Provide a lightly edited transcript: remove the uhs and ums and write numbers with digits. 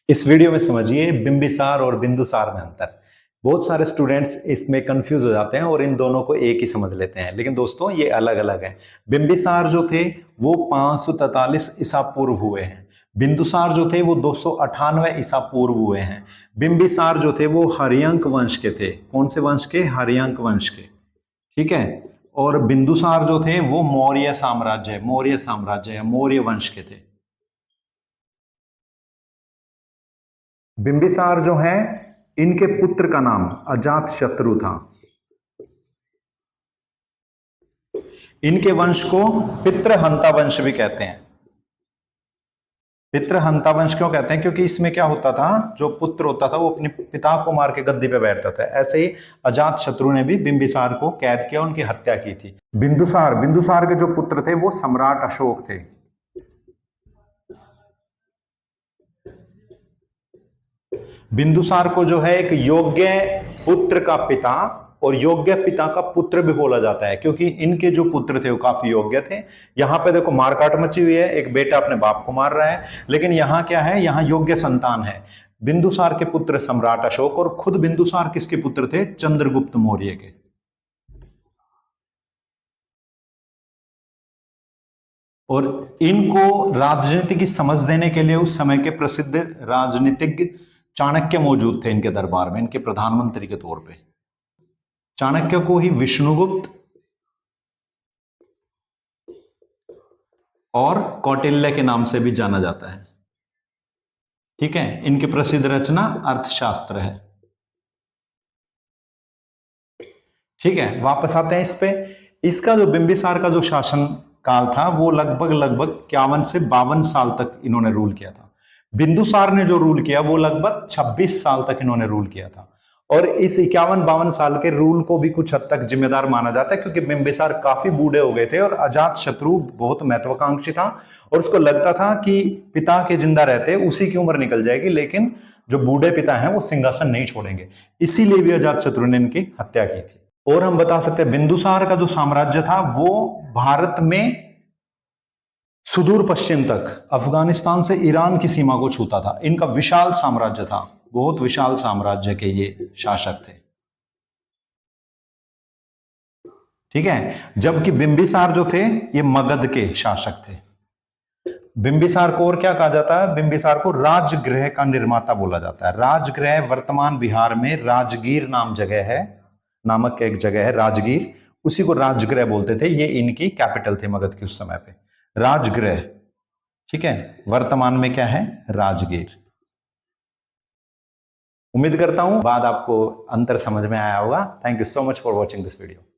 इस वीडियो में समझिए बिंबिसार और बिंदुसार में अंतर। बहुत सारे स्टूडेंट्स इसमें कंफ्यूज हो जाते हैं और इन दोनों को एक ही समझ लेते हैं, लेकिन दोस्तों ये अलग अलग है। बिंबिसार जो थे वो 543 ईसा पूर्व हुए हैं। बिंदुसार जो थे वो 298 ईसा पूर्व हुए हैं। बिंबिसार जो थे वो हर्यंक वंश के थे। कौन से वंश के? हर्यंक वंश के। ठीक है। और बिंदुसार जो थे वो मौर्य साम्राज्य या मौर्य वंश के थे। बिंबिसार जो है, इनके पुत्र का नाम अजात शत्रु था। इनके वंश को पितृहंता वंश भी कहते हैं। पितृहंता वंश क्यों कहते हैं? क्योंकि इसमें क्या होता था, जो पुत्र होता था वो अपने पिता को मार के गद्दी पे बैठता था। ऐसे ही अजात शत्रु ने भी बिंबिसार को कैद किया, उनकी हत्या की थी। बिंदुसार के जो पुत्र थे वो सम्राट अशोक थे। बिंदुसार को जो है एक योग्य पुत्र का पिता और योग्य पिता का पुत्र भी बोला जाता है, क्योंकि इनके जो पुत्र थे वो काफी योग्य थे। यहां पे देखो मारकाट मची हुई है, एक बेटा अपने बाप को मार रहा है, लेकिन यहां क्या है, यहां योग्य संतान है। बिंदुसार के पुत्र सम्राट अशोक, और खुद बिंदुसार किसके पुत्र थे? चंद्रगुप्त मौर्य के। और इनको राजनीति की समझ देने के लिए उस समय के प्रसिद्ध राजनीतिज्ञ चाणक्य मौजूद थे इनके दरबार में, इनके प्रधानमंत्री के तौर पे। चाणक्य को ही विष्णुगुप्त और कौटिल्य के नाम से भी जाना जाता है। ठीक है। इनकी प्रसिद्ध रचना अर्थशास्त्र है। ठीक है, वापस आते हैं इस पे। इसका जो बिंबिसार का जो शासन काल था वो लगभग 51 से 52 साल तक इन्होंने रूल किया था। बिंदुसार ने जो रूल किया वो लगभग 26 साल तक इन्होंने रूल किया था। और इस 51-52 साल के रूल को भी कुछ हद तक जिम्मेदार माना जाता है, क्योंकि बिंबिसार काफी बूढ़े हो गए थे और अजात शत्रु बहुत महत्वाकांक्षी था, और उसको लगता था कि पिता के जिंदा रहते उसी की उम्र निकल जाएगी, लेकिन जो बूढ़े पिता हैं वो सिंहासन नहीं छोड़ेंगे। इसीलिए भी अजात शत्रु ने इनकी हत्या की थी। और हम बता सकते हैं बिंदुसार का जो साम्राज्य था वो भारत में सुदूर पश्चिम तक, अफगानिस्तान से ईरान की सीमा को छूता था। इनका विशाल साम्राज्य था, बहुत विशाल साम्राज्य के ये शासक थे। ठीक है। जबकि बिंबिसार जो थे ये मगध के शासक थे। बिंबिसार को और क्या कहा जाता है? बिंबिसार को राजगृह का निर्माता बोला जाता है। राजगृह वर्तमान बिहार में राजगीर नामक एक जगह है राजगीर, उसी को राजगृह बोलते थे। ये इनकी कैपिटल थी मगध की उस समय पे, राजगृह। ठीक है। वर्तमान में क्या है? राजगीर। उम्मीद करता हूं बाद आपको अंतर समझ में आया होगा। Thank you so much for watching this video.